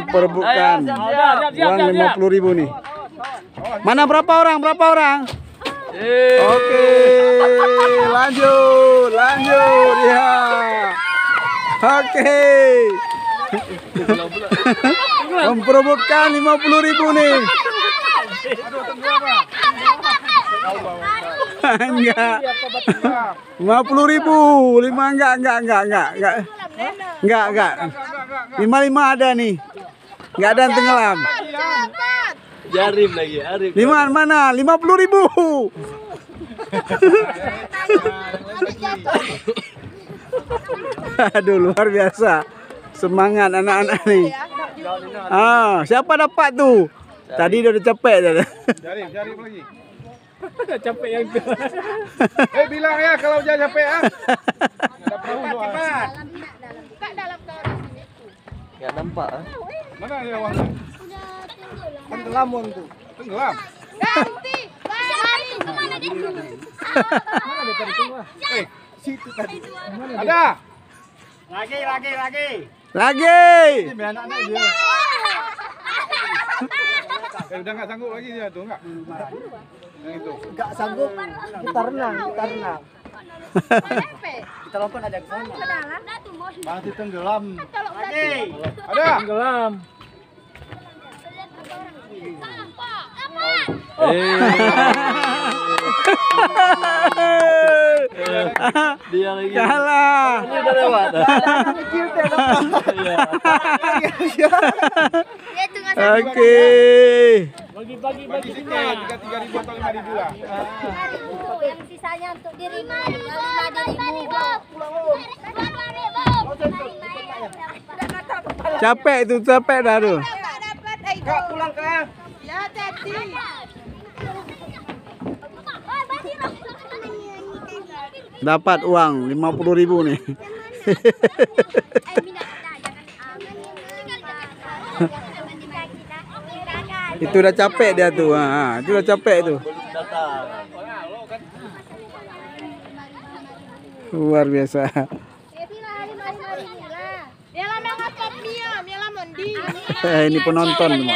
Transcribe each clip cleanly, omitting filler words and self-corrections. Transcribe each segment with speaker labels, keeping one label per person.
Speaker 1: memperebutkan uang 50.000 nih. Mana berapa orang? Berapa orang? Oke, lanjut ya. Oke. Memperebutkan 50.000 nih. Enggak. 50.000. 5 enggak. 5 ada nih. Enggak ada yang tenggelam.
Speaker 2: Jarim lagi, Arif.
Speaker 1: 5 mana? 50.000. Aduh, luar biasa. Semangat anak-anak nih. Siapa dapat tuh? Tadi udah capek dah.
Speaker 3: Jarim lagi.
Speaker 2: Udah capek yang itu.
Speaker 3: Bilang ya kalau udah capek ya.
Speaker 2: Enggak nampak.
Speaker 3: Mana ya uangnya?
Speaker 1: Tenggelam tuh.
Speaker 3: Tenggelam.
Speaker 4: Ganti. Kemana dia?
Speaker 2: Mana dia tadi tengah?
Speaker 3: Situ tadi. Ada.
Speaker 1: Lagi.
Speaker 3: Anak-anak dia. Udah nggak sanggup lagi dia tuh enggak? Yang itu.
Speaker 1: Enggak sanggup. Kita renang.
Speaker 4: Kita
Speaker 1: lompat ada ke sana.
Speaker 3: Masih tenggelam.
Speaker 4: Ada.
Speaker 2: Tenggelam. Dia lagi.
Speaker 1: Kalah.
Speaker 2: Ini udah lewat.
Speaker 1: Oke.
Speaker 2: Bagi
Speaker 3: Tiga 3.000 atau 5.000 lah.
Speaker 4: Yang sisanya untuk diri 5.000.
Speaker 1: Capek dah tuh.
Speaker 3: Kak pulang Kak.
Speaker 4: Ya tadi.
Speaker 1: Dapat uang 50.000 nih. Itu udah capek dia tuh. Itu udah capek tuh. Luar biasa. Ini penonton, ini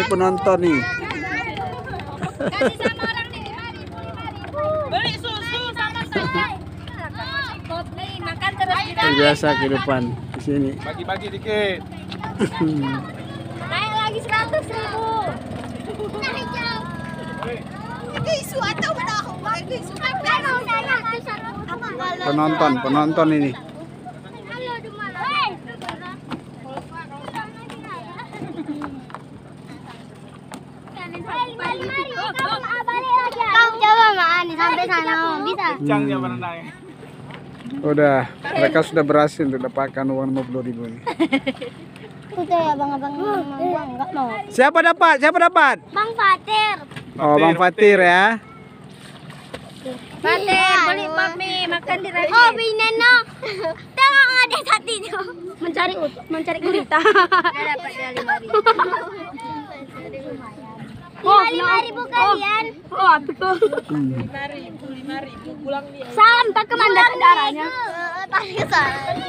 Speaker 1: penonton nih.
Speaker 4: Beli susu sama saya. Makan terus kita.
Speaker 1: Biasa kehidupan di sini.
Speaker 3: Bagi-bagi dikit.
Speaker 4: Naik lagi 100.000. Isu atau udah aku isu.
Speaker 1: Penonton ini.
Speaker 4: Kau coba Mak sampai sana bisa.
Speaker 3: Cangnya berenang.
Speaker 1: Udah, mereka sudah berhasil untuk dapatkan uang 50.000 ini.
Speaker 4: Udah ya abang-abang enggak mau.
Speaker 1: Siapa dapat?
Speaker 4: Bang Fatir.
Speaker 1: Oh, Bang Fatir ya.
Speaker 4: Fatir, beli mami makan di restoran. Oh, Bineno. Tengok ada satunya. Mencari gurita. Enggak dapat dia 5.000. Oh, 5.000 kalian. Oh, apa tuh?
Speaker 2: 5.000 pulang dia.
Speaker 4: Salam tak ke mandat darahnya. Tak ke sana.